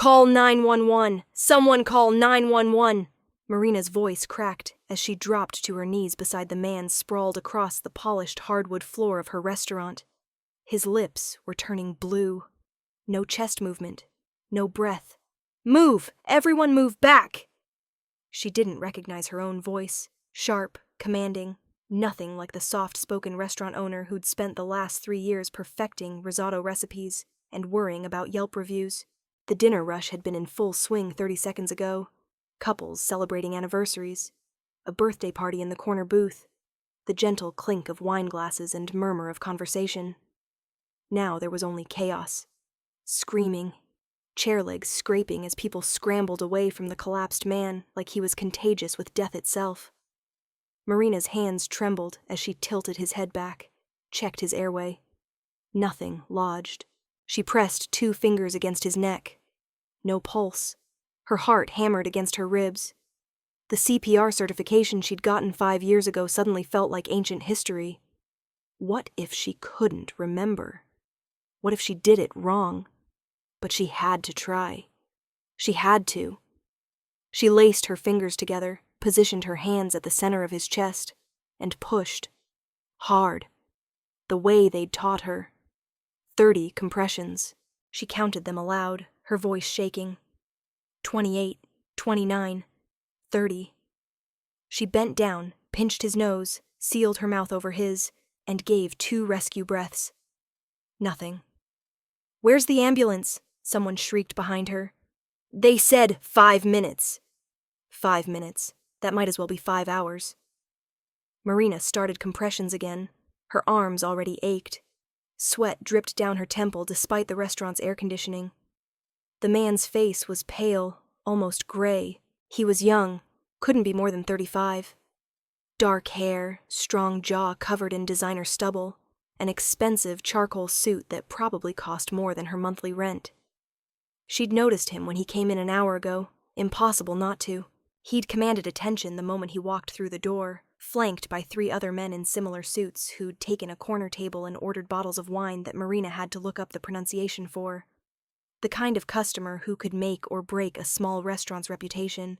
Call 911! Someone call 911! Marina's voice cracked as she dropped to her knees beside the man sprawled across the polished hardwood floor of her restaurant. His lips were turning blue. No chest movement. No breath. Move! Everyone move back! She didn't recognize her own voice. Sharp, commanding, nothing like the soft-spoken restaurant owner who'd spent the last 3 years perfecting risotto recipes and worrying about Yelp reviews. The dinner rush had been in full swing 30 seconds ago. Couples celebrating anniversaries. A birthday party in the corner booth. The gentle clink of wine glasses and murmur of conversation. Now there was only chaos. Screaming. Chair legs scraping as people scrambled away from the collapsed man like he was contagious with death itself. Marina's hands trembled as she tilted his head back, checked his airway. Nothing lodged. She pressed 2 fingers against his neck. No pulse. Her heart hammered against her ribs. The CPR certification she'd gotten 5 years ago suddenly felt like ancient history. What if she couldn't remember? What if she did it wrong? But she had to try. She had to. She laced her fingers together, positioned her hands at the center of his chest, and pushed. Hard. The way they'd taught her. 30 compressions. She counted them aloud, her voice shaking. 28, 29, 30. She bent down, pinched his nose, sealed her mouth over his, and gave 2 rescue breaths. Nothing. "Where's the ambulance?" someone shrieked behind her. "They said 5 minutes." 5 minutes. That might as well be 5 hours. Marina started compressions again. Her arms already ached. Sweat dripped down her temple despite the restaurant's air conditioning. The man's face was pale, almost gray. He was young, couldn't be more than 35. Dark hair, strong jaw covered in designer stubble, an expensive charcoal suit that probably cost more than her monthly rent. She'd noticed him when he came in an hour ago. Impossible not to. He'd commanded attention the moment he walked through the door, flanked by 3 other men in similar suits who'd taken a corner table and ordered bottles of wine that Marina had to look up the pronunciation for. The kind of customer who could make or break a small restaurant's reputation.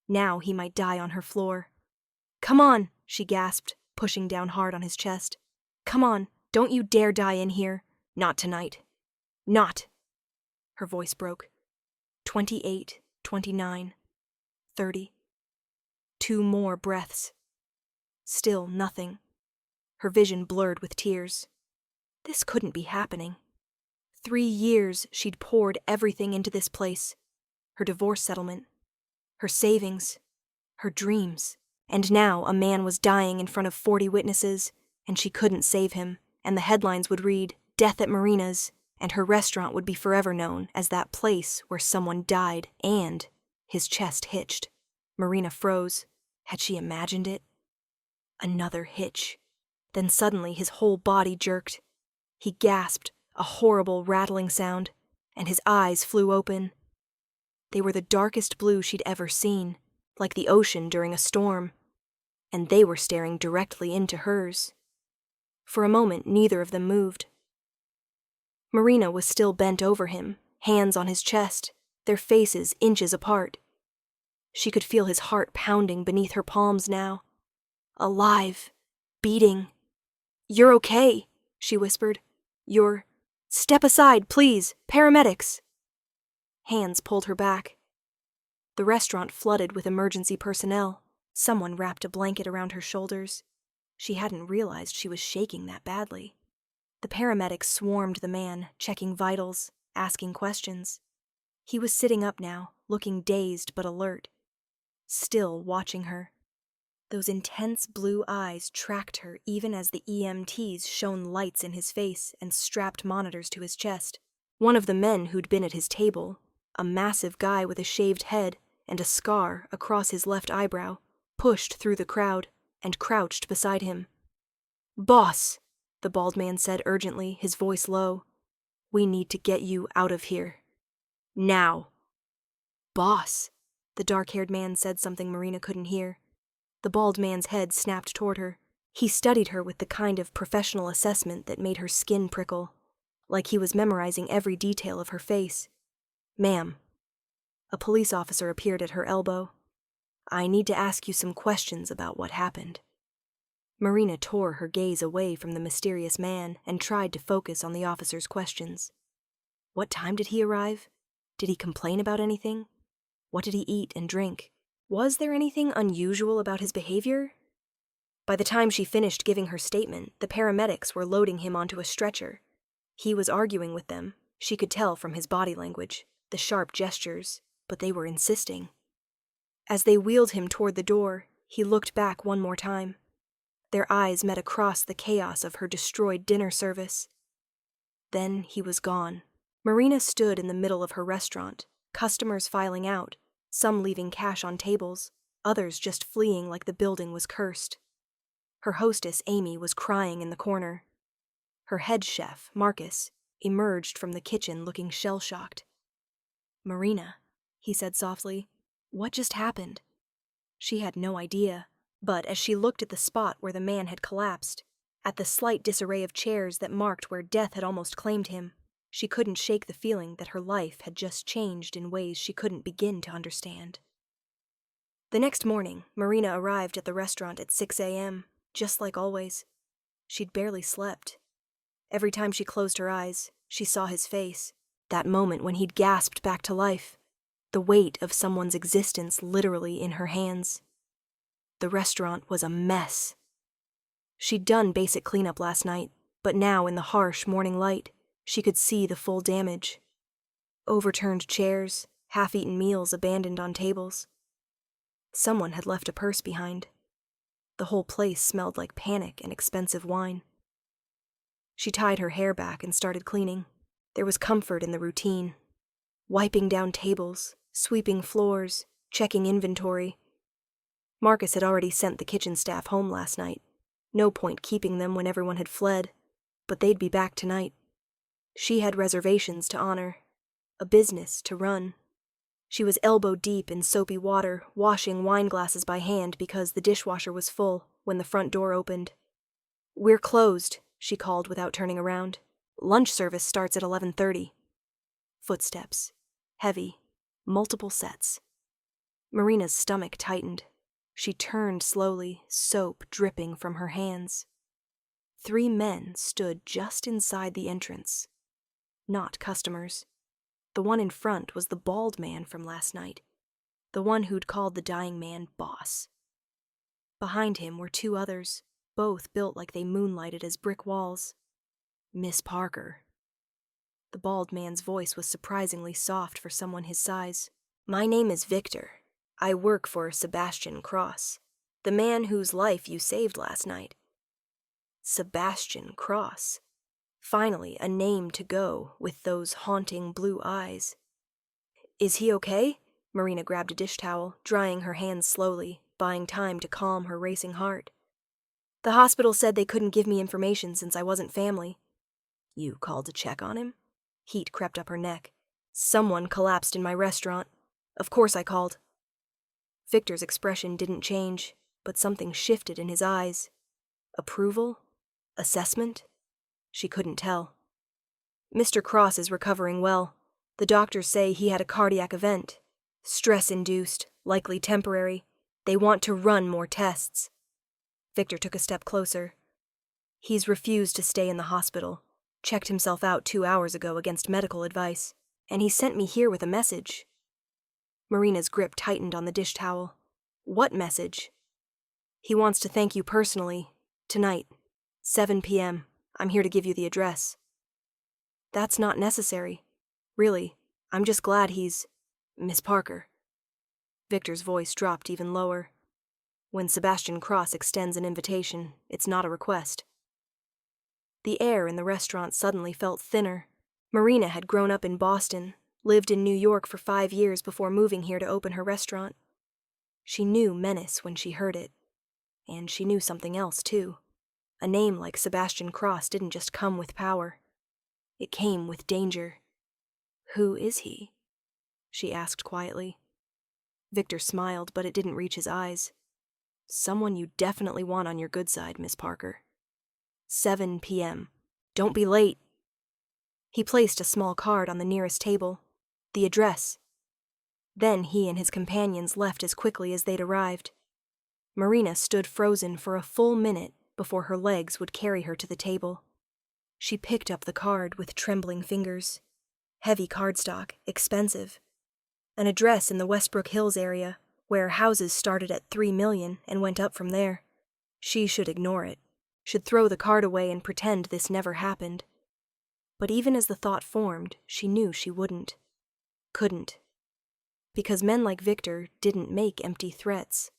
Now he might die on her floor. "Come on," she gasped, pushing down hard on his chest. "Come on, don't you dare die in here. Not tonight. Not." Her voice broke. 28, 29, 30. 2 more breaths. Still nothing. Her vision blurred with tears. This couldn't be happening. 3 years she'd poured everything into this place. Her divorce settlement. Her savings. Her dreams. And now a man was dying in front of 40 witnesses, and she couldn't save him, and the headlines would read, "Death at Marina's," and her restaurant would be forever known as that place where someone died, and his chest hitched. Marina froze. Had she imagined it? Another hitch. Then suddenly his whole body jerked. He gasped, a horrible rattling sound, and his eyes flew open. They were the darkest blue she'd ever seen, like the ocean during a storm, and they were staring directly into hers. For a moment, neither of them moved. Marina was still bent over him, hands on his chest, their faces inches apart. She could feel his heart pounding beneath her palms now. Alive. Beating. "You're okay," she whispered. "You're... Step aside, please. Paramedics." Hands pulled her back. The restaurant flooded with emergency personnel. Someone wrapped a blanket around her shoulders. She hadn't realized she was shaking that badly. The paramedics swarmed the man, checking vitals, asking questions. He was sitting up now, looking dazed but alert. Still watching her. Those intense blue eyes tracked her even as the EMTs shone lights in his face and strapped monitors to his chest. One of the men who'd been at his table, a massive guy with a shaved head and a scar across his left eyebrow, pushed through the crowd and crouched beside him. "Boss," the bald man said urgently, his voice low. "We need to get you out of here. Now." "Boss," the dark-haired man said something Marina couldn't hear. The bald man's head snapped toward her. He studied her with the kind of professional assessment that made her skin prickle, like he was memorizing every detail of her face. "Ma'am." A police officer appeared at her elbow. "I need to ask you some questions about what happened." Marina tore her gaze away from the mysterious man and tried to focus on the officer's questions. What time did he arrive? Did he complain about anything? What did he eat and drink? Was there anything unusual about his behavior? By the time she finished giving her statement, the paramedics were loading him onto a stretcher. He was arguing with them. She could tell from his body language, the sharp gestures, but they were insisting. As they wheeled him toward the door, he looked back one more time. Their eyes met across the chaos of her destroyed dinner service. Then he was gone. Marina stood in the middle of her restaurant, customers filing out, some leaving cash on tables, others just fleeing like the building was cursed. Her hostess, Amy, was crying in the corner. Her head chef, Marcus, emerged from the kitchen looking shell-shocked. "Marina," he said softly, "what just happened?" She had no idea, but as she looked at the spot where the man had collapsed, at the slight disarray of chairs that marked where death had almost claimed him, she couldn't shake the feeling that her life had just changed in ways she couldn't begin to understand. The next morning, Marina arrived at the restaurant at 6 a.m., just like always. She'd barely slept. Every time she closed her eyes, she saw his face, that moment when he'd gasped back to life, the weight of someone's existence literally in her hands. The restaurant was a mess. She'd done basic cleanup last night, but now in the harsh morning light, she could see the full damage. Overturned chairs, half-eaten meals abandoned on tables. Someone had left a purse behind. The whole place smelled like panic and expensive wine. She tied her hair back and started cleaning. There was comfort in the routine. Wiping down tables, sweeping floors, checking inventory. Marcus had already sent the kitchen staff home last night. No point keeping them when everyone had fled, but they'd be back tonight. She had reservations to honor, a business to run. She was elbow-deep in soapy water, washing wine glasses by hand because the dishwasher was full when the front door opened. "We're closed," she called without turning around. "Lunch service starts at 11:30. Footsteps. Heavy. Multiple sets. Marina's stomach tightened. She turned slowly, soap dripping from her hands. 3 men stood just inside the entrance. Not customers. The one in front was the bald man from last night, the one who'd called the dying man boss. Behind him were 2 others, both built like they moonlighted as brick walls. "Miss Parker." The bald man's voice was surprisingly soft for someone his size. "My name is Victor. I work for Sebastian Cross, the man whose life you saved last night." Sebastian Cross. Finally, a name to go with those haunting blue eyes. "Is he okay?" Marina grabbed a dish towel, drying her hands slowly, buying time to calm her racing heart. "The hospital said they couldn't give me information since I wasn't family." "You called to check on him?" Heat crept up her neck. "Someone collapsed in my restaurant. Of course I called." Victor's expression didn't change, but something shifted in his eyes. Approval? Assessment? She couldn't tell. "Mr. Cross is recovering well. The doctors say he had a cardiac event. Stress-induced, likely temporary. They want to run more tests." Victor took a step closer. "He's refused to stay in the hospital. Checked himself out 2 hours ago against medical advice. And he sent me here with a message." Marina's grip tightened on the dish towel. "What message?" "He wants to thank you personally. Tonight. 7 p.m. I'm here to give you the address." "That's not necessary. Really, I'm just glad he's... Miss Parker." Victor's voice dropped even lower. "When Sebastian Cross extends an invitation, it's not a request." The air in the restaurant suddenly felt thinner. Marina had grown up in Boston, lived in New York for 5 years before moving here to open her restaurant. She knew menace when she heard it. And she knew something else, too. A name like Sebastian Cross didn't just come with power. It came with danger. "Who is he?" she asked quietly. Victor smiled, but it didn't reach his eyes. "Someone you definitely want on your good side, Miss Parker. 7 p.m. Don't be late." He placed a small card on the nearest table. the address. Then he and his companions left as quickly as they'd arrived. Marina stood frozen for a full minute before her legs would carry her to the table. She picked up the card with trembling fingers. Heavy cardstock, expensive. An address in the Westbrook Hills area, where houses started at $3 million and went up from there. She should ignore it, should throw the card away and pretend this never happened. But even as the thought formed, she knew she wouldn't. Couldn't. Because men like Victor didn't make empty threats.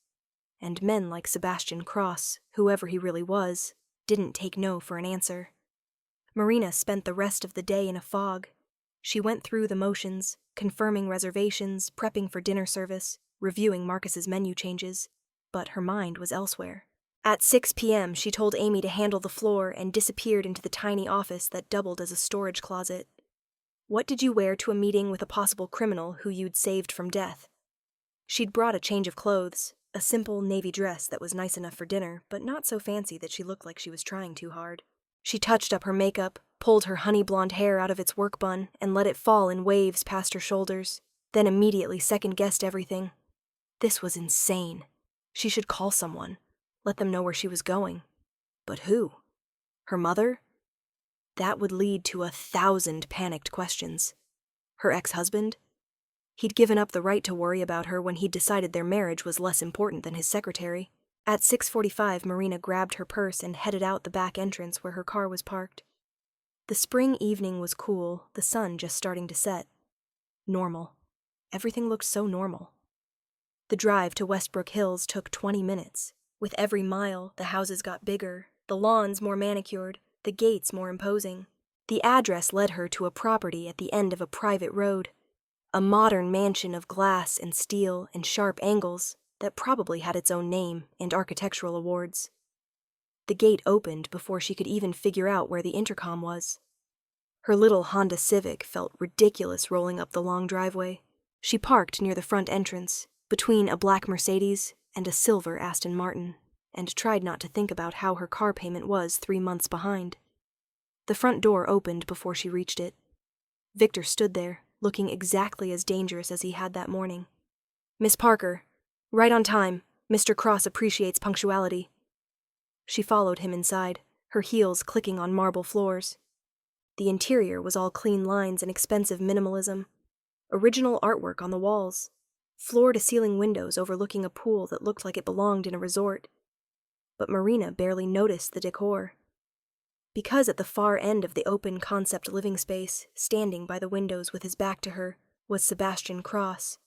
And men like Sebastian Cross, whoever he really was, didn't take no for an answer. Marina spent the rest of the day in a fog. She went through the motions, confirming reservations, prepping for dinner service, reviewing Marcus's menu changes, but her mind was elsewhere. At 6 p.m., she told Amy to handle the floor and disappeared into the tiny office that doubled as a storage closet. What did you wear to a meeting with a possible criminal who you'd saved from death? She'd brought a change of clothes, a simple navy dress that was nice enough for dinner, but not so fancy that she looked like she was trying too hard. She touched up her makeup, pulled her honey blonde hair out of its work bun, and let it fall in waves past her shoulders, then immediately second-guessed everything. This was insane. She should call someone, let them know where she was going. But who? Her mother? That would lead to 1,000 panicked questions. Her ex-husband? He'd given up the right to worry about her when he'd decided their marriage was less important than his secretary. At 6:45, Marina grabbed her purse and headed out the back entrance where her car was parked. The spring evening was cool, the sun just starting to set. Normal. Everything looked so normal. The drive to Westbrook Hills took 20 minutes. With every mile, the houses got bigger, the lawns more manicured, the gates more imposing. The address led her to a property at the end of a private road. A modern mansion of glass and steel and sharp angles that probably had its own name and architectural awards. The gate opened before she could even figure out where the intercom was. Her little Honda Civic felt ridiculous rolling up the long driveway. She parked near the front entrance, between a black Mercedes and a silver Aston Martin, and tried not to think about how her car payment was 3 months behind. The front door opened before she reached it. Victor stood there, looking exactly as dangerous as he had that morning. "Miss Parker, right on time. Mr. Cross appreciates punctuality." She followed him inside, her heels clicking on marble floors. The interior was all clean lines and expensive minimalism. Original artwork on the walls. Floor-to-ceiling windows overlooking a pool that looked like it belonged in a resort. But Marina barely noticed the decor. Because at the far end of the open concept living space, standing by the windows with his back to her, was Sebastian Cross.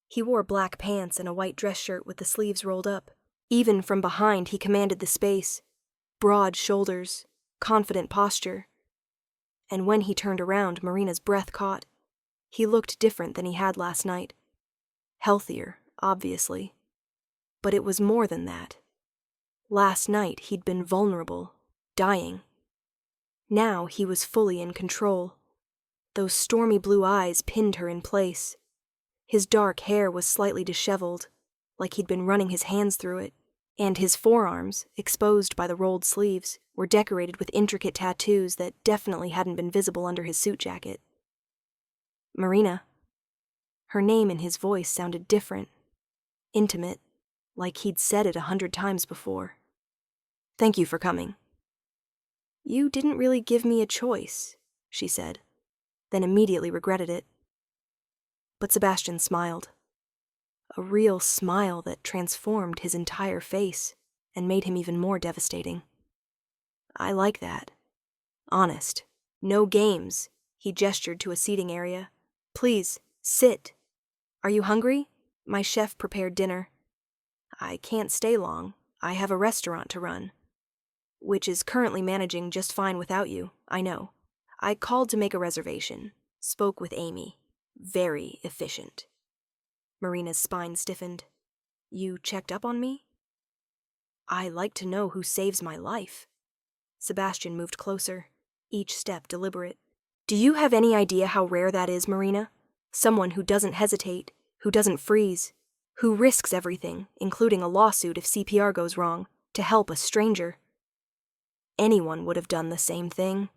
He wore black pants and a white dress shirt with the sleeves rolled up. Even from behind, he commanded the space. Broad shoulders, confident posture. And when he turned around, Marina's breath caught. He looked different than he had last night. Healthier, obviously. But it was more than that. Last night, he'd been vulnerable, dying. Now he was fully in control. Those stormy blue eyes pinned her in place. His dark hair was slightly disheveled, like he'd been running his hands through it, and his forearms, exposed by the rolled sleeves, were decorated with intricate tattoos that definitely hadn't been visible under his suit jacket. "Marina." Her name in his voice sounded different, intimate, like he'd said it 100 times before. "Thank you for coming." "You didn't really give me a choice," she said, then immediately regretted it. But Sebastian smiled. A real smile that transformed his entire face and made him even more devastating. "I like that. Honest. No games." He gestured to a seating area. "Please, sit. Are you hungry? My chef prepared dinner. I can't stay long. I have a restaurant to run. Which is currently managing just fine without you, I know. I called to make a reservation. Spoke with Amy. Very efficient." Marina's spine stiffened. "You checked up on me?" "I like to know who saves my life." Sebastian moved closer, each step deliberate. "Do you have any idea how rare that is, Marina? Someone who doesn't hesitate, who doesn't freeze, who risks everything, including a lawsuit if CPR goes wrong, to help a stranger. Anyone would have done the same thing."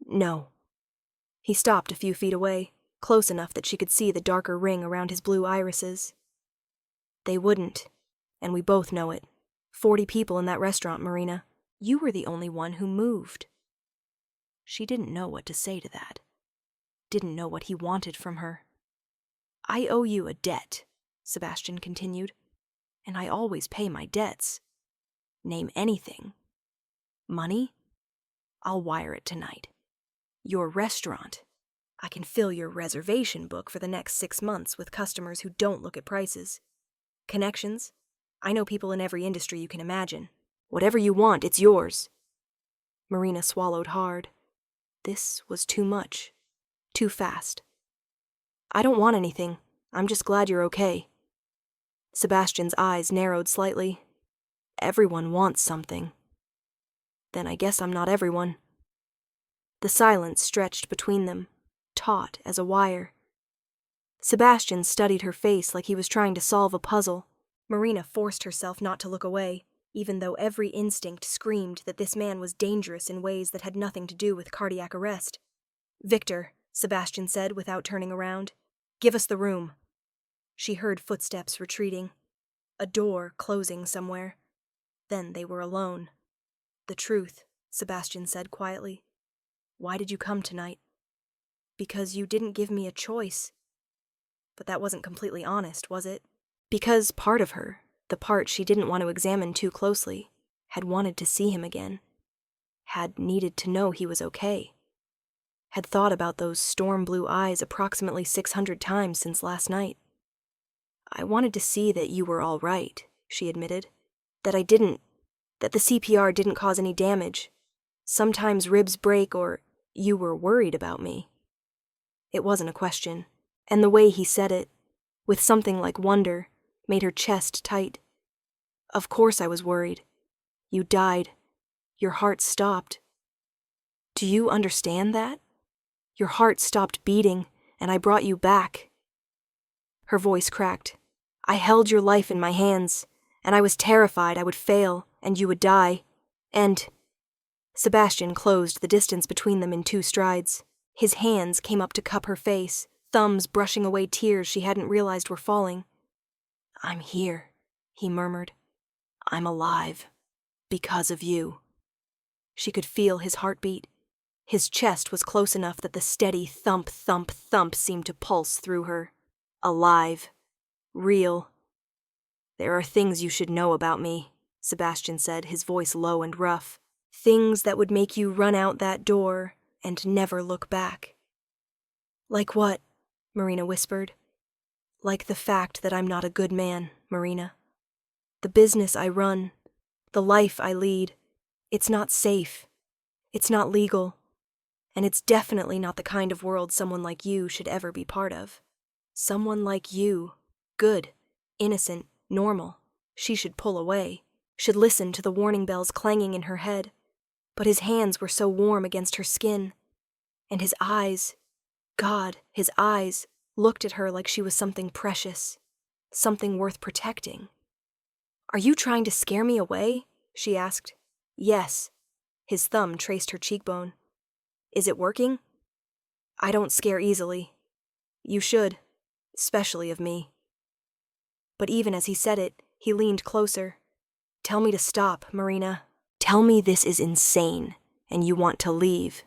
"No." He stopped a few feet away, close enough that she could see the darker ring around his blue irises. They wouldn't, and we both know it. 40 people in that restaurant, Marina. You were the only one who moved. She didn't know what to say to that. Didn't know what he wanted from her. I owe you a debt, Sebastian continued, and I always pay my debts. Name anything. Money? I'll wire it tonight. Your restaurant. I can fill your reservation book for the next 6 months with customers who don't look at prices. Connections? I know people in every industry you can imagine. Whatever you want, it's yours. Marina swallowed hard. This was too much. Too fast. I don't want anything. I'm just glad you're okay. Sebastian's eyes narrowed slightly. Everyone wants something. Then I guess I'm not everyone. The silence stretched between them, taut as a wire. Sebastian studied her face like he was trying to solve a puzzle. Marina forced herself not to look away, even though every instinct screamed that this man was dangerous in ways that had nothing to do with cardiac arrest. Victor, Sebastian said without turning around, give us the room. She heard footsteps retreating, a door closing somewhere. Then they were alone. The truth, Sebastian said quietly. Why did you come tonight? Because you didn't give me a choice. But that wasn't completely honest, was it? Because part of her, the part she didn't want to examine too closely, had wanted to see him again. Had needed to know he was okay. Had thought about those storm-blue eyes approximately 600 times since last night. I wanted to see that you were all right, she admitted. That the CPR didn't cause any damage. Sometimes ribs break or you were worried about me. It wasn't a question, and the way he said it, with something like wonder, made her chest tight. Of course I was worried. You died. Your heart stopped. Do you understand that? Your heart stopped beating, and I brought you back. Her voice cracked. I held your life in my hands, and I was terrified I would fail, and you would die. And... Sebastian closed the distance between them in 2 strides. His hands came up to cup her face, thumbs brushing away tears she hadn't realized were falling. I'm here, he murmured. I'm alive. Because of you. She could feel his heartbeat. His chest was close enough that the steady thump, thump, thump seemed to pulse through her. Alive. Real. There are things you should know about me, Sebastian said, his voice low and rough. Things that would make you run out that door and never look back. Like what? Marina whispered. Like the fact that I'm not a good man, Marina. The business I run, the life I lead, it's not safe. It's not legal. And it's definitely not the kind of world someone like you should ever be part of. Someone like you, good, innocent, normal. She should pull away, should listen to the warning bells clanging in her head. But his hands were so warm against her skin. And his eyes, God, his eyes, looked at her like she was something precious, something worth protecting. Are you trying to scare me away? She asked. Yes. His thumb traced her cheekbone. Is it working? I don't scare easily. You should, especially of me. But even as he said it, he leaned closer. Tell me to stop, Marina. Tell me this is insane, and you want to leave.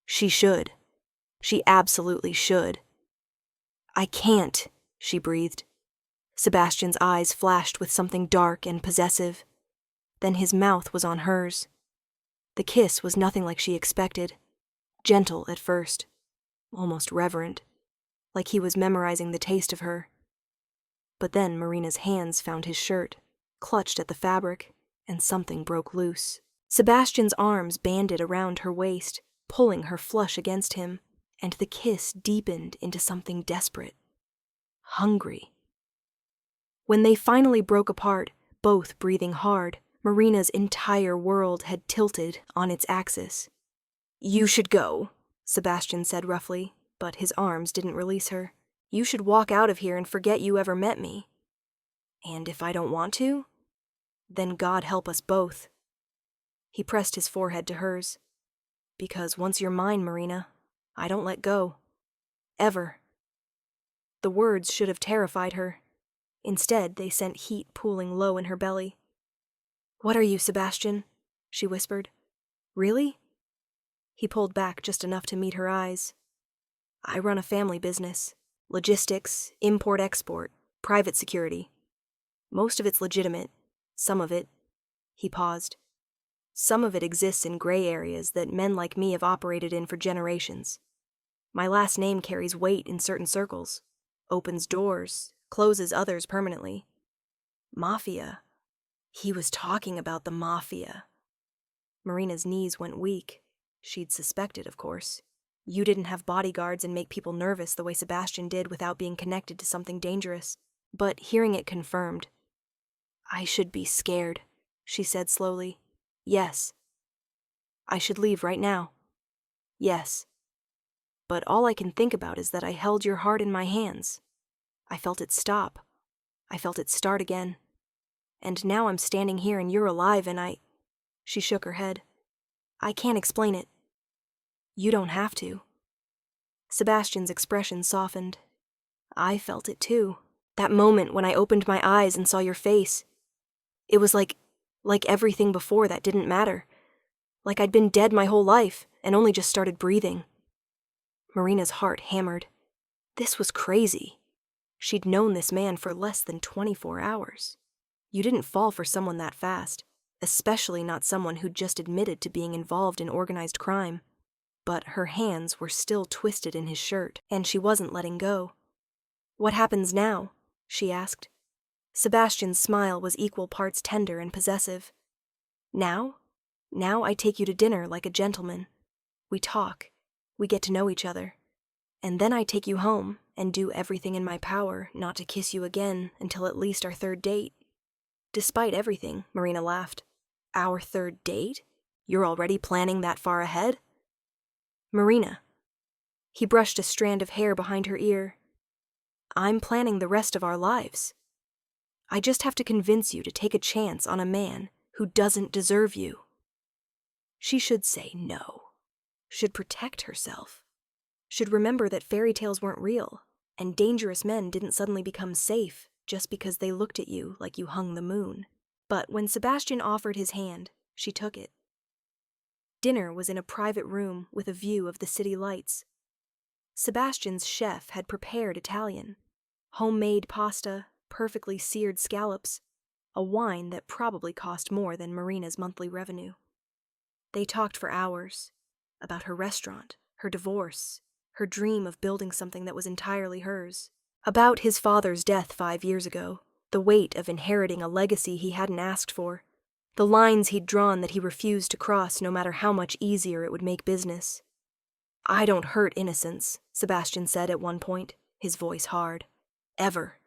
She should. She absolutely should. I can't, she breathed. Sebastian's eyes flashed with something dark and possessive. Then his mouth was on hers. The kiss was nothing like she expected. Gentle at first, almost reverent, like he was memorizing the taste of her. But then Marina's hands found his shirt, clutched at the fabric, and something broke loose. Sebastian's arms banded around her waist, pulling her flush against him, and the kiss deepened into something desperate. Hungry. When they finally broke apart, both breathing hard, Marina's entire world had tilted on its axis. You should go, Sebastian said roughly, but his arms didn't release her. You should walk out of here and forget you ever met me. And if I don't want to, then God help us both. He pressed his forehead to hers. Because once you're mine, Marina, I don't let go. Ever. The words should have terrified her. Instead, they sent heat pooling low in her belly. "What are you, Sebastian?" she whispered. "Really?" He pulled back just enough to meet her eyes. "I run a family business. Logistics, import-export, private security. Most of it's legitimate. Some of it—" He paused. "Some of it exists in gray areas that men like me have operated in for generations. My last name carries weight in certain circles. Opens doors, closes others permanently. Mafia. He was talking about the Mafia." Marina's knees went weak. She'd suspected, of course. You didn't have bodyguards and make people nervous the way Sebastian did without being connected to something dangerous. But hearing it confirmed. "I should be scared," she said slowly. "Yes." "I should leave right now." "Yes." "But all I can think about is that I held your heart in my hands. I felt it stop. I felt it start again. And now I'm standing here and you're alive and I—" She shook her head. "I can't explain it." "You don't have to." Sebastian's expression softened. "I felt it too. That moment when I opened my eyes and saw your face. It was like everything before that didn't matter. Like I'd been dead my whole life and only just started breathing." Marina's heart hammered. This was crazy. She'd known this man for less than 24 hours. You didn't fall for someone that fast, especially not someone who'd just admitted to being involved in organized crime. But her hands were still twisted in his shirt, and she wasn't letting go. "What happens now?" she asked. Sebastian's smile was equal parts tender and possessive. "Now? Now I take you to dinner like a gentleman. We talk. We get to know each other. And then I take you home and do everything in my power not to kiss you again until at least our third date." "Despite everything," Marina laughed. "Our third date? You're already planning that far ahead?" "Marina." He brushed a strand of hair behind her ear. "I'm planning the rest of our lives. I just have to convince you to take a chance on a man who doesn't deserve you." She should say no. Should protect herself. Should remember that fairy tales weren't real, and dangerous men didn't suddenly become safe just because they looked at you like you hung the moon. But when Sebastian offered his hand, she took it. Dinner was in a private room with a view of the city lights. Sebastian's chef had prepared Italian. Homemade pasta, perfectly seared scallops, a wine that probably cost more than Marina's monthly revenue. They talked for hours, about her restaurant, her divorce, her dream of building something that was entirely hers, about his father's death 5 years ago, the weight of inheriting a legacy he hadn't asked for, the lines he'd drawn that he refused to cross no matter how much easier it would make business. "I don't hurt innocents," Sebastian said at one point, his voice hard. "Ever.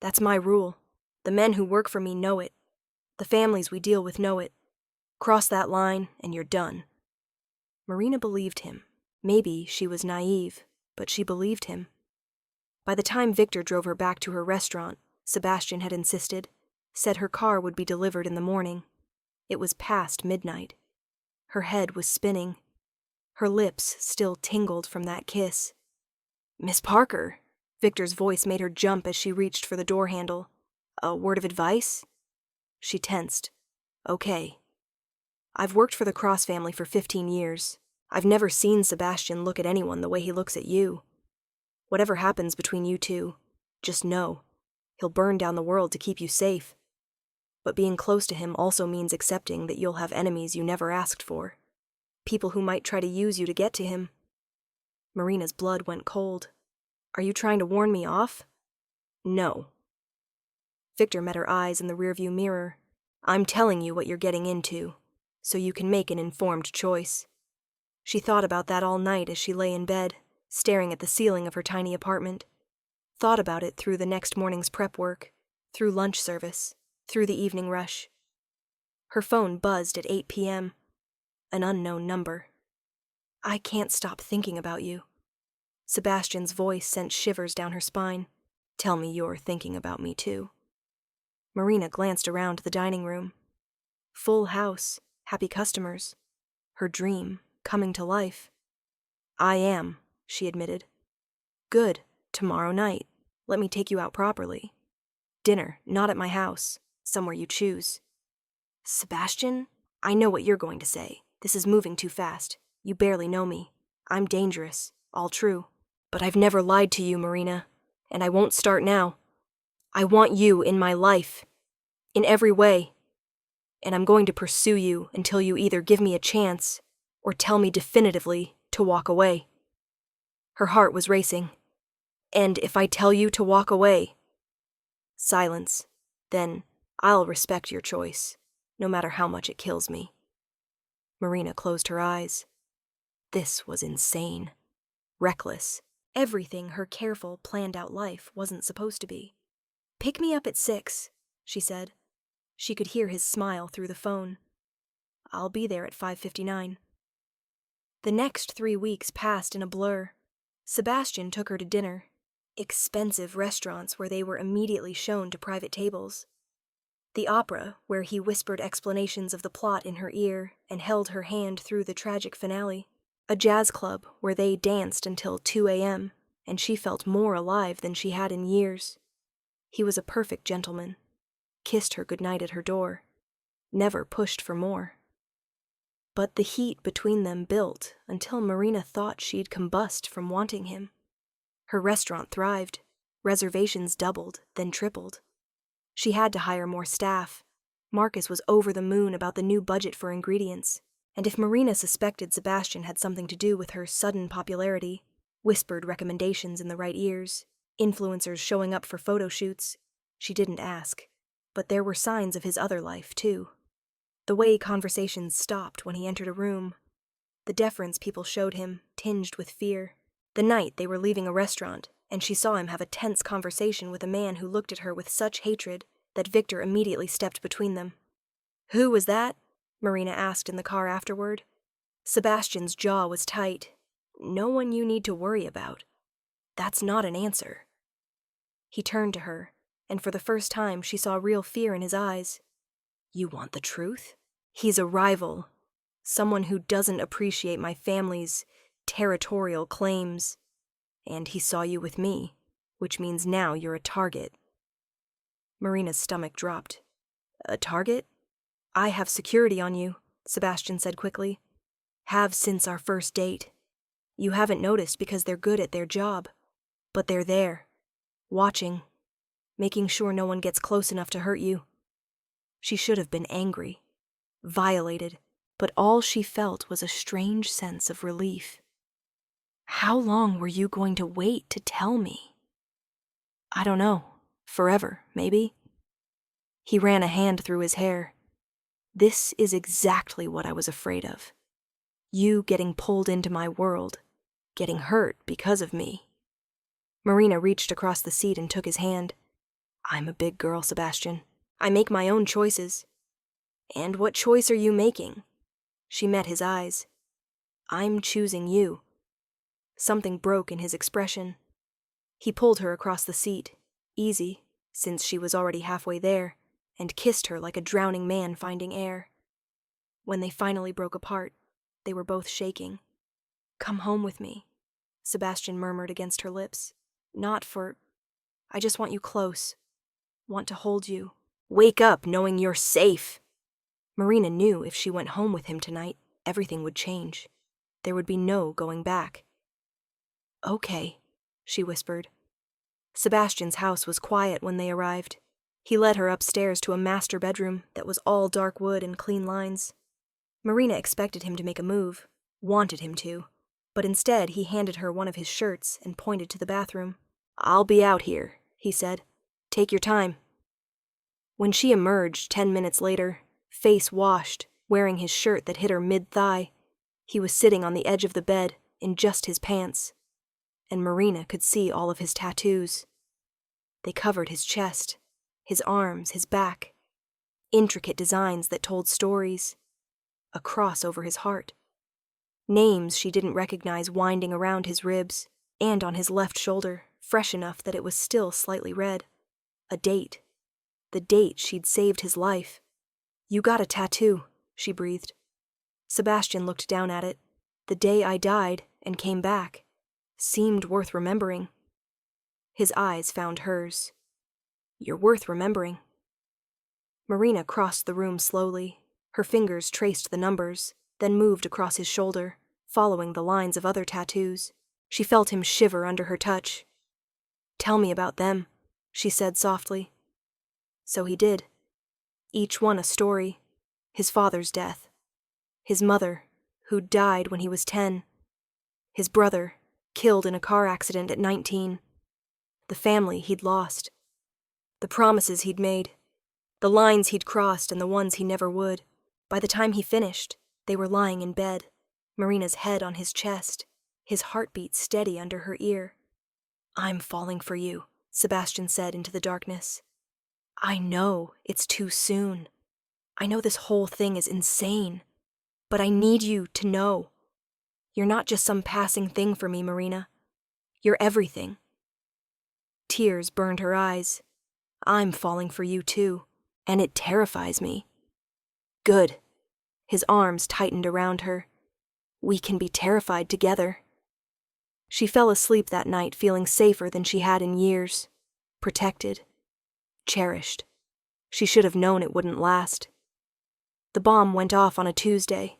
That's my rule. The men who work for me know it. The families we deal with know it. Cross that line, and you're done." Marina believed him. Maybe she was naive, but she believed him. By the time Victor drove her back to her restaurant, Sebastian had insisted, said her car would be delivered in the morning. It was past midnight. Her head was spinning. Her lips still tingled from that kiss. "Miss Parker!" Victor's voice made her jump as she reached for the door handle. "A word of advice?" She tensed. "Okay. I've worked for the Cross family for 15 years. I've never seen Sebastian look at anyone the way he looks at you. Whatever happens between you two, just know, he'll burn down the world to keep you safe. But being close to him also means accepting that you'll have enemies you never asked for. People who might try to use you to get to him." Marina's blood went cold. "Are you trying to warn me off?" "No." Victor met her eyes in the rearview mirror. "I'm telling you what you're getting into, so you can make an informed choice." She thought about that all night as she lay in bed, staring at the ceiling of her tiny apartment. Thought about it through the next morning's prep work, through lunch service, through the evening rush. Her phone buzzed at 8 p.m. An unknown number. "I can't stop thinking about you." Sebastian's voice sent shivers down her spine. "Tell me you're thinking about me too." Marina glanced around the dining room. Full house, happy customers. Her dream coming to life. "I am," she admitted. Good. Tomorrow night. Let me take you out properly. Dinner, not at my house. Somewhere you choose. Sebastian, I know what you're going to say. This is moving too fast. You barely know me. I'm dangerous. All true. But I've never lied to you, Marina. And I won't start now. I want you in my life. In every way. And I'm going to pursue you until you either give me a chance or tell me definitively to walk away. Her heart was racing. And if I tell you to walk away... Silence. Then I'll respect your choice, no matter how much it kills me. Marina closed her eyes. This was insane. Reckless. Everything her careful, planned-out life wasn't supposed to be. "Pick me up at 6, she said. She could hear his smile through the phone. "I'll be there at 5:59. The next 3 weeks passed in a blur. Sebastian took her to dinner. Expensive restaurants where they were immediately shown to private tables. The opera, where he whispered explanations of the plot in her ear and held her hand through the tragic finale. A jazz club where they danced until 2 a.m., and she felt more alive than she had in years. He was a perfect gentleman. Kissed her goodnight at her door. Never pushed for more. But the heat between them built until Marina thought she'd combust from wanting him. Her restaurant thrived. Reservations doubled, then tripled. She had to hire more staff. Marcus was over the moon about the new budget for ingredients, and if Marina suspected Sebastian had something to do with her sudden popularity, whispered recommendations in the right ears, influencers showing up for photo shoots, she didn't ask. But there were signs of his other life, too. The way conversations stopped when he entered a room. The deference people showed him, tinged with fear. The night they were leaving a restaurant, and she saw him have a tense conversation with a man who looked at her with such hatred that Victor immediately stepped between them. "Who was that?" Marina asked in the car afterward. Sebastian's jaw was tight. "No one you need to worry about. That's not an answer." He turned to her, and for the first time she saw real fear in his eyes. "You want the truth? He's a rival. Someone who doesn't appreciate my family's territorial claims. And he saw you with me, which means now you're a target." Marina's stomach dropped. "A target? I have security on you," Sebastian said quickly. "Have since our first date. You haven't noticed because they're good at their job. But they're there, watching, making sure no one gets close enough to hurt you." She should have been angry, violated, but all she felt was a strange sense of relief. "How long were you going to wait to tell me?" "I don't know. Forever, maybe." He ran a hand through his hair. "This is exactly what I was afraid of. You getting pulled into my world, getting hurt because of me." Marina reached across the seat and took his hand. "I'm a big girl, Sebastian. I make my own choices." "And what choice are you making?" She met his eyes. "I'm choosing you." Something broke in his expression. He pulled her across the seat, easy, since she was already halfway there, and kissed her like a drowning man finding air. When they finally broke apart, they were both shaking. "Come home with me," Sebastian murmured against her lips. "Not for... I just want you close. Want to hold you. Wake up knowing you're safe." Marina knew if she went home with him tonight, everything would change. There would be no going back. "Okay," she whispered. Sebastian's house was quiet when they arrived. He led her upstairs to a master bedroom that was all dark wood and clean lines. Marina expected him to make a move, wanted him to, but instead he handed her one of his shirts and pointed to the bathroom. "I'll be out here," he said. "Take your time." When she emerged 10 minutes later, face washed, wearing his shirt that hit her mid-thigh, he was sitting on the edge of the bed in just his pants. And Marina could see all of his tattoos. They covered his chest, his arms, his back. Intricate designs that told stories. A cross over his heart. Names she didn't recognize winding around his ribs, and on his left shoulder, fresh enough that it was still slightly red. A date. The date she'd saved his life. "You got a tattoo," she breathed. Sebastian looked down at it. "The day I died and came back. Seemed worth remembering." His eyes found hers. "You're worth remembering." Marina crossed the room slowly. Her fingers traced the numbers, then moved across his shoulder, following the lines of other tattoos. She felt him shiver under her touch. "Tell me about them," she said softly. So he did. Each one a story. His father's death. His mother, who died when he was 10. His brother, killed in a car accident at 19. The family he'd lost. The promises he'd made. The lines he'd crossed and the ones he never would. By the time he finished, they were lying in bed, Marina's head on his chest, his heartbeat steady under her ear. "I'm falling for you," Sebastian said into the darkness. "I know it's too soon. I know this whole thing is insane. But I need you to know. You're not just some passing thing for me, Marina. You're everything." Tears burned her eyes. "I'm falling for you too, and it terrifies me." "Good." His arms tightened around her. "We can be terrified together." She fell asleep that night feeling safer than she had in years. Protected. Cherished. She should have known it wouldn't last. The bomb went off on a Tuesday.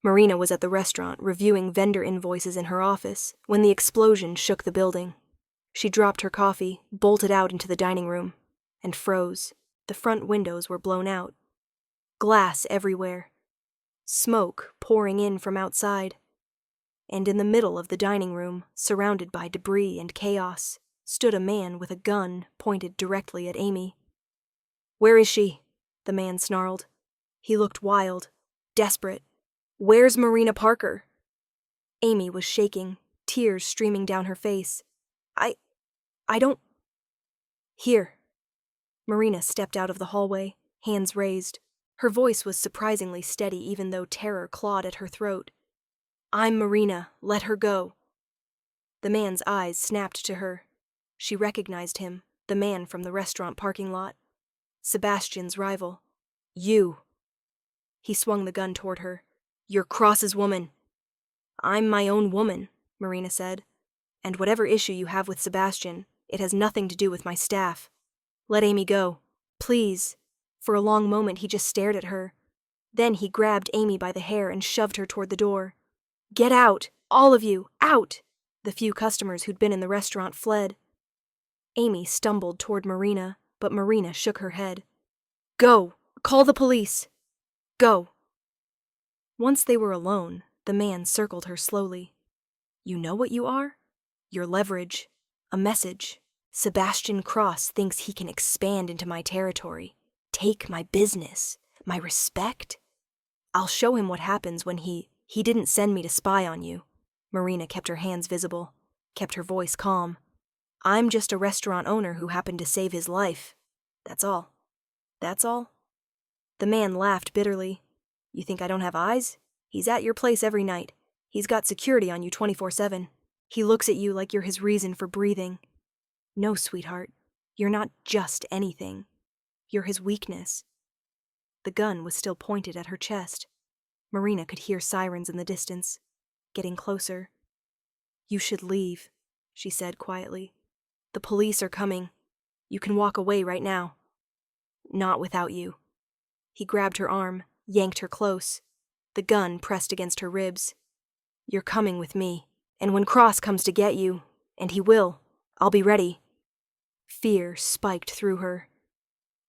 Marina was at the restaurant reviewing vendor invoices in her office when the explosion shook the building. She dropped her coffee, bolted out into the dining room, and froze. The front windows were blown out. Glass everywhere. Smoke pouring in from outside. And in the middle of the dining room, surrounded by debris and chaos, stood a man with a gun pointed directly at Amy. "Where is she?" the man snarled. He looked wild, desperate. "Where's Marina Parker?" Amy was shaking, tears streaming down her face. I don't... Here." Marina stepped out of the hallway, hands raised. Her voice was surprisingly steady even though terror clawed at her throat. "I'm Marina. Let her go." The man's eyes snapped to her. She recognized him, the man from the restaurant parking lot. Sebastian's rival. "You." He swung the gun toward her. "You're Cross's woman." "I'm my own woman," Marina said. "And whatever issue you have with Sebastian, it has nothing to do with my staff. Let Amy go. Please." For a long moment he just stared at her. Then he grabbed Amy by the hair and shoved her toward the door. "Get out! All of you! Out!" The few customers who'd been in the restaurant fled. Amy stumbled toward Marina, but Marina shook her head. "Go! Call the police! Go!" Once they were alone, the man circled her slowly. "You know what you are? Your leverage. A message. Sebastian Cross thinks he can expand into my territory, take my business, my respect. I'll show him what happens when he didn't send me to spy on you." Marina kept her hands visible, kept her voice calm. "I'm just a restaurant owner who happened to save his life. That's all." "That's all?" The man laughed bitterly. "You think I don't have eyes? He's at your place every night. He's got security on you 24/7. He looks at you like you're his reason for breathing. No, sweetheart, you're not just anything. You're his weakness." The gun was still pointed at her chest. Marina could hear sirens in the distance, getting closer. "You should leave," she said quietly. "The police are coming. You can walk away right now." "Not without you." He grabbed her arm, yanked her close. The gun pressed against her ribs. "You're coming with me. And when Cross comes to get you, and he will, I'll be ready." Fear spiked through her.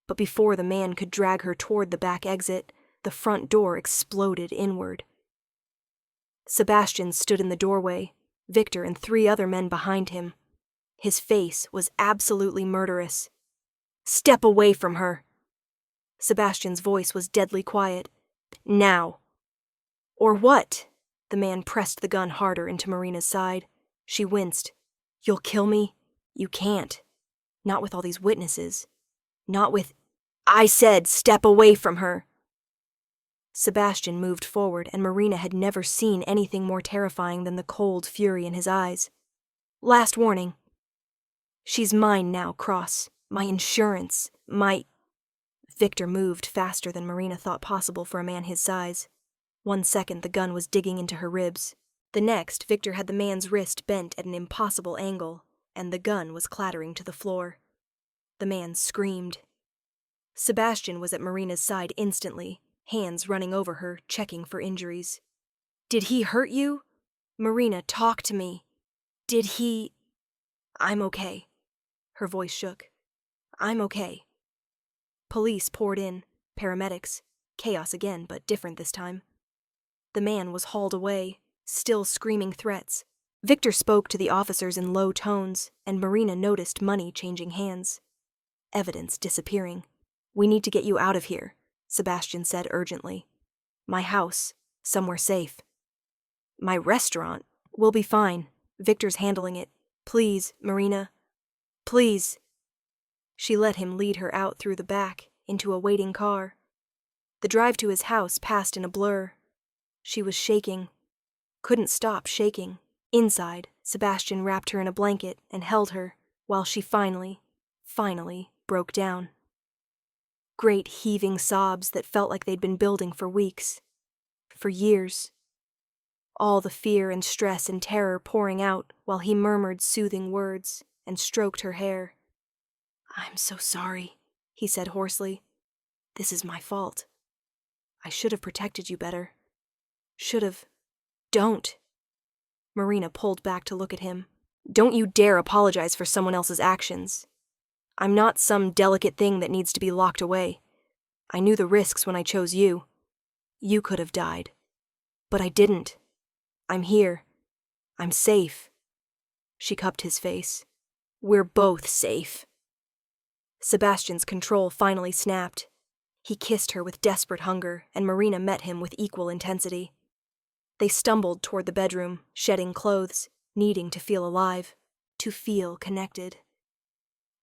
But before the man could drag her toward the back exit, the front door exploded inward. Sebastian stood in the doorway, Victor and 3 other men behind him. His face was absolutely murderous. "Step away from her." Sebastian's voice was deadly quiet. "Now." "Or what?" The man pressed the gun harder into Marina's side. She winced. "You'll kill me? You can't. Not with all these witnesses. Not with—" "I said step away from her." Sebastian moved forward, and Marina had never seen anything more terrifying than the cold fury in his eyes. "Last warning. She's mine now, Cross. My insurance. My—" Victor moved faster than Marina thought possible for a man his size. 1 second the gun was digging into her ribs. The next, Victor had the man's wrist bent at an impossible angle. and the gun was clattering to the floor. The man screamed. Sebastian was at Marina's side instantly, hands running over her, checking for injuries. "Did he hurt you? Marina, talk to me. Did he—" "I'm okay." Her voice shook. "I'm okay." Police poured in, paramedics. Chaos again, but different this time. The man was hauled away, still screaming threats. Victor spoke to the officers in low tones, and Marina noticed money changing hands. Evidence disappearing. "We need to get you out of here," Sebastian said urgently. "My house, somewhere safe." "My restaurant? We'll be fine. Victor's handling it. Please, Marina. Please." She let him lead her out through the back, into a waiting car. The drive to his house passed in a blur. She was shaking. Couldn't stop shaking. Inside, Sebastian wrapped her in a blanket and held her, while she finally broke down. Great heaving sobs that felt like they'd been building for weeks. For years. All the fear and stress and terror pouring out while he murmured soothing words and stroked her hair. "I'm so sorry," he said hoarsely. "This is my fault. I should have protected you better. Should have—" "Don't." Marina pulled back to look at him. "Don't you dare apologize for someone else's actions. I'm not some delicate thing that needs to be locked away. I knew the risks when I chose you. You could have died. But I didn't. I'm here. I'm safe." She cupped his face. "We're both safe." Sebastian's control finally snapped. He kissed her with desperate hunger, and Marina met him with equal intensity. They stumbled toward the bedroom, shedding clothes, needing to feel alive, to feel connected.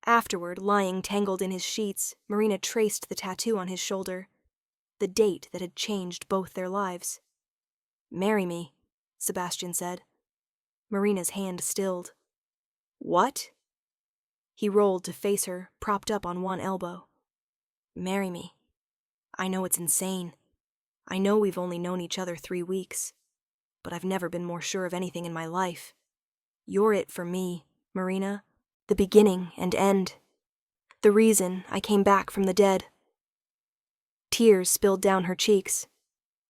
Afterward, lying tangled in his sheets, Marina traced the tattoo on his shoulder, the date that had changed both their lives. "Marry me," Sebastian said. Marina's hand stilled. "What?" He rolled to face her, propped up on one elbow. "Marry me. I know it's insane. I know we've only known each other 3 weeks. But I've never been more sure of anything in my life. You're it for me, Marina. The beginning and end. The reason I came back from the dead." Tears spilled down her cheeks.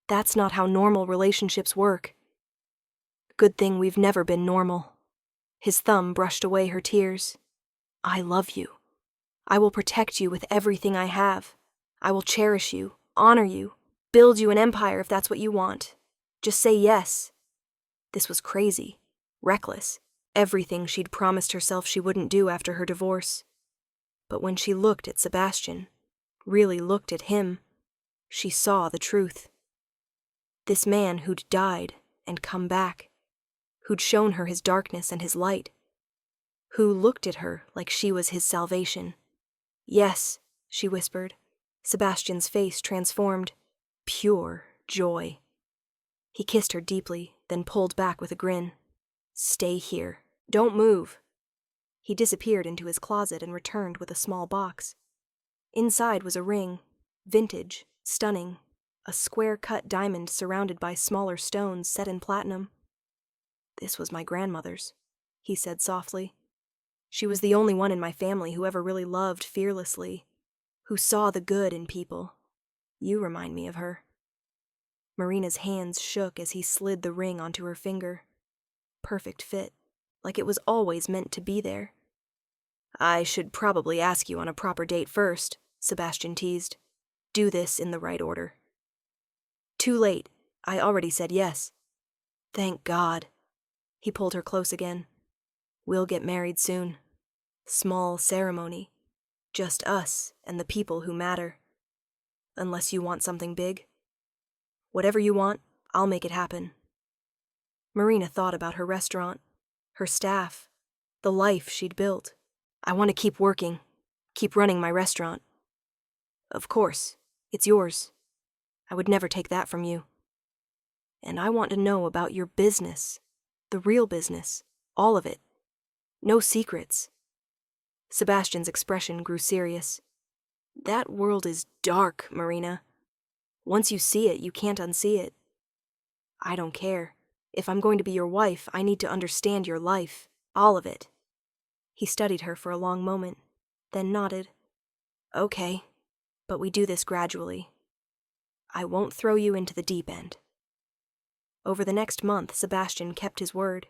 That's not how normal relationships work. Good thing we've never been normal. His thumb brushed away her tears. "I love you. I will protect you with everything I have. I will cherish you, honor you, build you an empire if that's what you want. Just say yes." This was crazy, reckless, everything she'd promised herself she wouldn't do after her divorce. But when she looked at Sebastian, really looked at him, she saw the truth. This man who'd died and come back, who'd shown her his darkness and his light, who looked at her like she was his salvation. "Yes," she whispered. Sebastian's face transformed. Pure joy. He kissed her deeply, then pulled back with a grin. "Stay here. Don't move." He disappeared into his closet and returned with a small box. Inside was a ring, vintage, stunning, a square-cut diamond surrounded by smaller stones set in platinum. "This was my grandmother's," he said softly. "She was the only one in my family who ever really loved fearlessly, who saw the good in people. You remind me of her." Marina's hands shook as he slid the ring onto her finger. Perfect fit, like it was always meant to be there. "I should probably ask you on a proper date first," Sebastian teased. "Do this in the right order." "Too late. I already said yes." "Thank God." He pulled her close again. "We'll get married soon. Small ceremony. Just us and the people who matter. Unless you want something big. Whatever you want, I'll make it happen." Marina thought about her restaurant, her staff, the life she'd built. "I want to keep working, keep running my restaurant." "Of course, it's yours. I would never take that from you." "And I want to know about your business, the real business, all of it. No secrets." Sebastian's expression grew serious. "That world is dark, Marina. Once you see it, you can't unsee it. I don't care. If I'm going to be your wife, I need to understand your life, all of it." He studied her for a long moment, then nodded. Okay, but we do this gradually. I won't throw you into the deep end. Over the next month, Sebastian kept his word.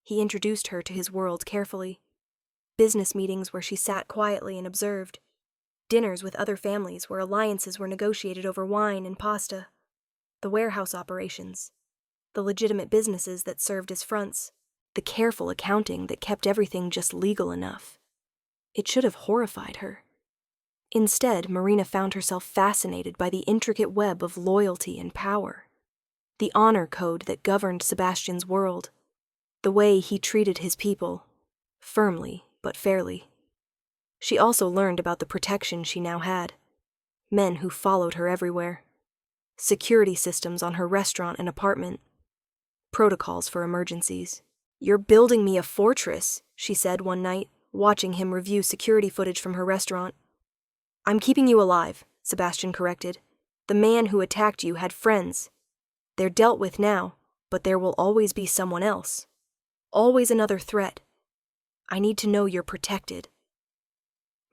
He introduced her to his world carefully. Business meetings where she sat quietly and observed. Dinners with other families where alliances were negotiated over wine and pasta. The warehouse operations. The legitimate businesses that served as fronts. The careful accounting that kept everything just legal enough. It should have horrified her. Instead, Marina found herself fascinated by the intricate web of loyalty and power. The honor code that governed Sebastian's world. The way he treated his people, firmly but fairly. She also learned about the protection she now had. Men who followed her everywhere. Security systems on her restaurant and apartment. Protocols for emergencies. "You're building me a fortress," she said one night, watching him review security footage from her restaurant. "I'm keeping you alive," Sebastian corrected. "The man who attacked you had friends. They're dealt with now, but there will always be someone else. Always another threat. I need to know you're protected."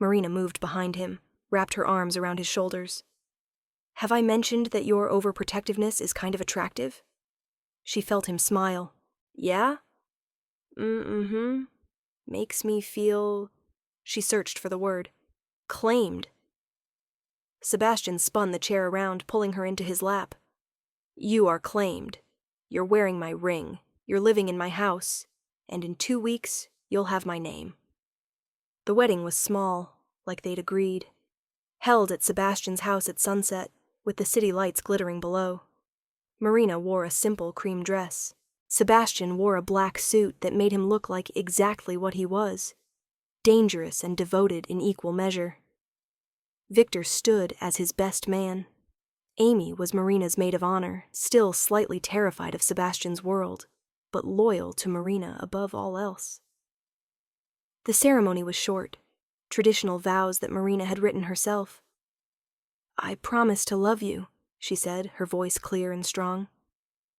Marina moved behind him, wrapped her arms around his shoulders. "Have I mentioned that your overprotectiveness is kind of attractive?" She felt him smile. "Yeah? Mm-hmm. Makes me feel..." She searched for the word. "Claimed." Sebastian spun the chair around, pulling her into his lap. "You are claimed. You're wearing my ring. You're living in my house. And in 2 weeks, you'll have my name." The wedding was small, like they'd agreed. Held at Sebastian's house at sunset, with the city lights glittering below. Marina wore a simple cream dress. Sebastian wore a black suit that made him look like exactly what he was. Dangerous and devoted in equal measure. Victor stood as his best man. Amy was Marina's maid of honor, still slightly terrified of Sebastian's world, but loyal to Marina above all else. The ceremony was short, traditional vows that Marina had written herself. "I promise to love you," she said, her voice clear and strong.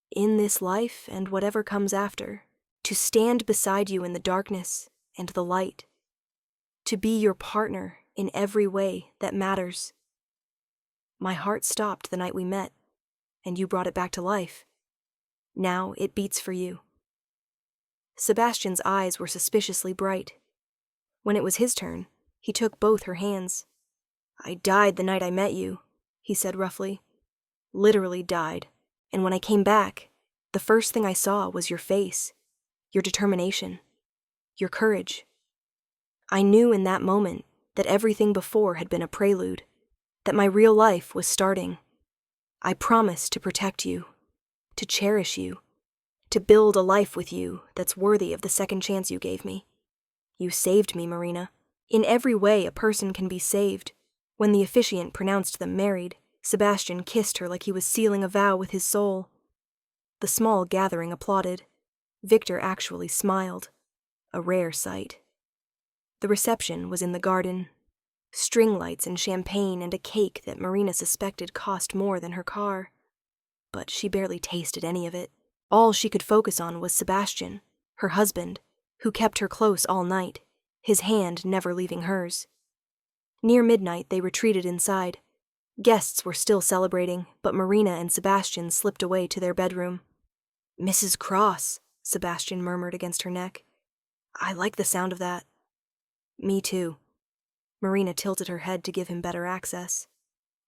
"In this life and whatever comes after, to stand beside you in the darkness and the light. To be your partner in every way that matters. My heart stopped the night we met, and you brought it back to life. Now it beats for you." Sebastian's eyes were suspiciously bright. When it was his turn, he took both her hands. "I died the night I met you," he said roughly. "Literally died. And when I came back, the first thing I saw was your face, your determination, your courage. I knew in that moment that everything before had been a prelude, that my real life was starting. I promised to protect you, to cherish you, to build a life with you that's worthy of the second chance you gave me. You saved me, Marina. In every way a person can be saved." When the officiant pronounced them married, Sebastian kissed her like he was sealing a vow with his soul. The small gathering applauded. Victor actually smiled. A rare sight. The reception was in the garden. String lights and champagne and a cake that Marina suspected cost more than her car. But she barely tasted any of it. All she could focus on was Sebastian, her husband, who kept her close all night, his hand never leaving hers. Near midnight, they retreated inside. Guests were still celebrating, but Marina and Sebastian slipped away to their bedroom. "Mrs. Cross," Sebastian murmured against her neck. "I like the sound of that." "Me too." Marina tilted her head to give him better access.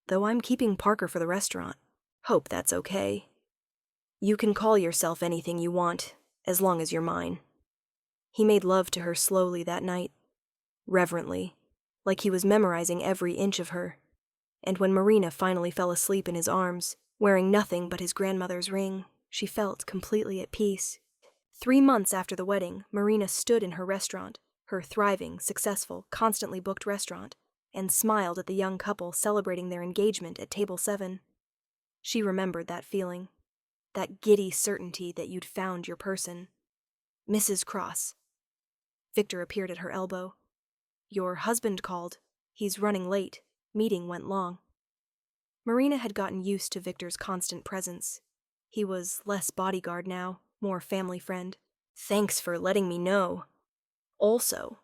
"Though I'm keeping Parker for the restaurant. Hope that's okay. You can call yourself anything you want, as long as you're mine." He made love to her slowly that night, reverently, like he was memorizing every inch of her. And when Marina finally fell asleep in his arms, wearing nothing but his grandmother's ring, she felt completely at peace. 3 months after the wedding, Marina stood in her restaurant, her thriving, successful, constantly booked restaurant, and smiled at the young couple celebrating their engagement at table 7. She remembered that feeling, that giddy certainty that you'd found your person. "Mrs. Cross." Victor appeared at her elbow. "Your husband called. He's running late. Meeting went long." Marina had gotten used to Victor's constant presence. He was less bodyguard now, more family friend. "Thanks for letting me know. Also,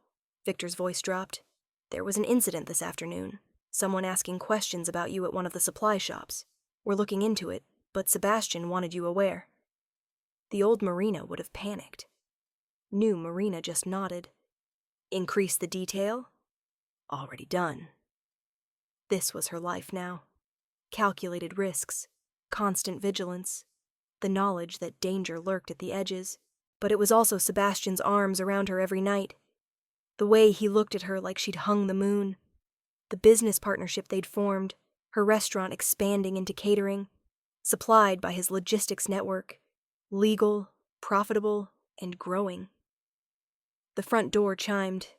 Victor's voice dropped. "There was an incident this afternoon. Someone asking questions about you at one of the supply shops. We're looking into it, but Sebastian wanted you aware." The old Marina would have panicked. New Marina just nodded. Increase the detail? Already done. This was her life now. Calculated risks, constant vigilance, the knowledge that danger lurked at the edges, but it was also Sebastian's arms around her every night. The way he looked at her like she'd hung the moon. The business partnership they'd formed, her restaurant expanding into catering, supplied by his logistics network, legal, profitable, and growing. The front door chimed.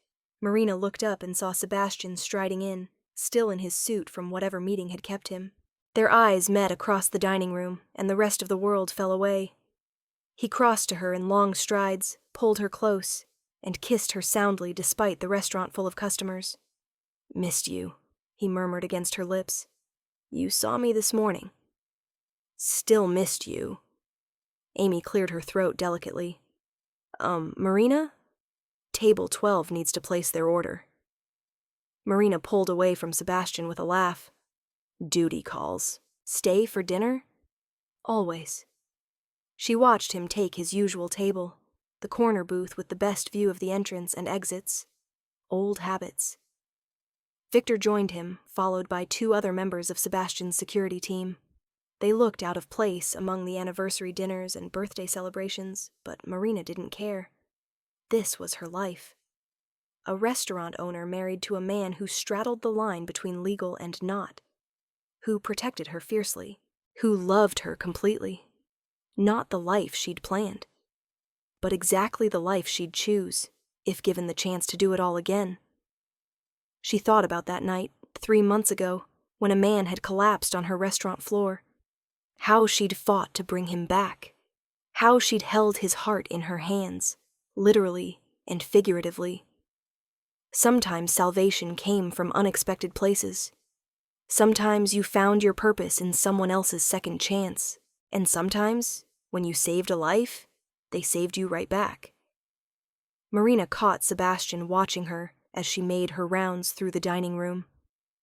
Marina looked up and saw Sebastian striding in, still in his suit from whatever meeting had kept him. Their eyes met across the dining room, and the rest of the world fell away. He crossed to her in long strides, pulled her close, and kissed her soundly despite the restaurant full of customers. "Missed you," he murmured against her lips. "You saw me this morning." "Still missed you." Amy cleared her throat delicately. Marina? Table 12 needs to place their order." Marina pulled away from Sebastian with a laugh. "Duty calls. Stay for dinner?" "Always." She watched him take his usual table, the corner booth with the best view of the entrance and exits. Old habits. Victor joined him, followed by 2 other members of Sebastian's security team. They looked out of place among the anniversary dinners and birthday celebrations, but Marina didn't care. This was her life. A restaurant owner married to a man who straddled the line between legal and not, who protected her fiercely, who loved her completely. Not the life she'd planned, but exactly the life she'd choose, if given the chance to do it all again. She thought about that night, 3 months ago, when a man had collapsed on her restaurant floor. How she'd fought to bring him back. How she'd held his heart in her hands, literally and figuratively. Sometimes salvation came from unexpected places. Sometimes you found your purpose in someone else's second chance, and sometimes, when you saved a life, they saved you right back. Marina caught Sebastian watching her as she made her rounds through the dining room.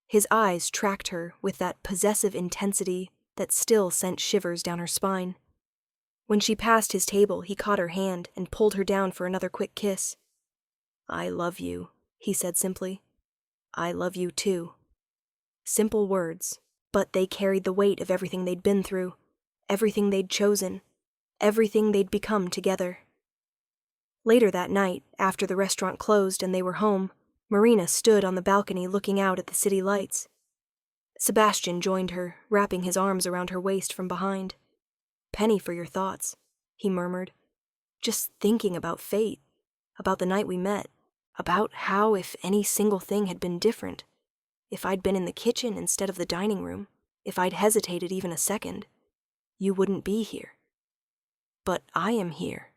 His eyes tracked her with that possessive intensity that still sent shivers down her spine. When she passed his table, he caught her hand and pulled her down for another quick kiss. "I love you," he said simply. "I love you too." Simple words, but they carried the weight of everything they'd been through, everything they'd chosen, everything they'd become together. Later that night, after the restaurant closed and they were home, Marina stood on the balcony looking out at the city lights. Sebastian joined her, wrapping his arms around her waist from behind. "Penny for your thoughts," he murmured. "Just thinking about fate, about the night we met, about how if any single thing had been different, if I'd been in the kitchen instead of the dining room, if I'd hesitated even a second, you wouldn't be here. But I am here."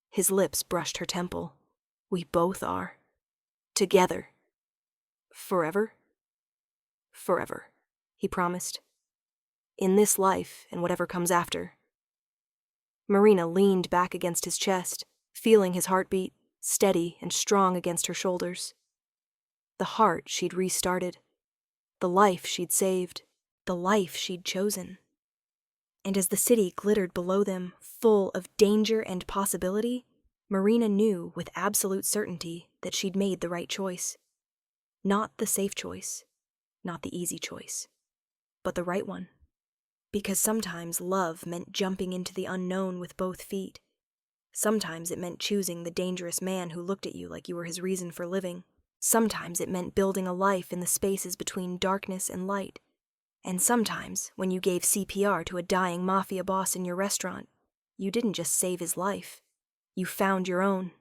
His lips brushed her temple. "We both are. Together. Forever?" "Forever," he promised. "In this life and whatever comes after." Marina leaned back against his chest, feeling his heartbeat, steady and strong against her shoulders. The heart she'd restarted. The life she'd saved. The life she'd chosen. And as the city glittered below them, full of danger and possibility, Marina knew with absolute certainty that she'd made the right choice. Not the safe choice, not the easy choice, but the right one. Because sometimes love meant jumping into the unknown with both feet. Sometimes it meant choosing the dangerous man who looked at you like you were his reason for living. Sometimes it meant building a life in the spaces between darkness and light. And sometimes, when you gave CPR to a dying Mafia boss in your restaurant, you didn't just save his life. You found your own.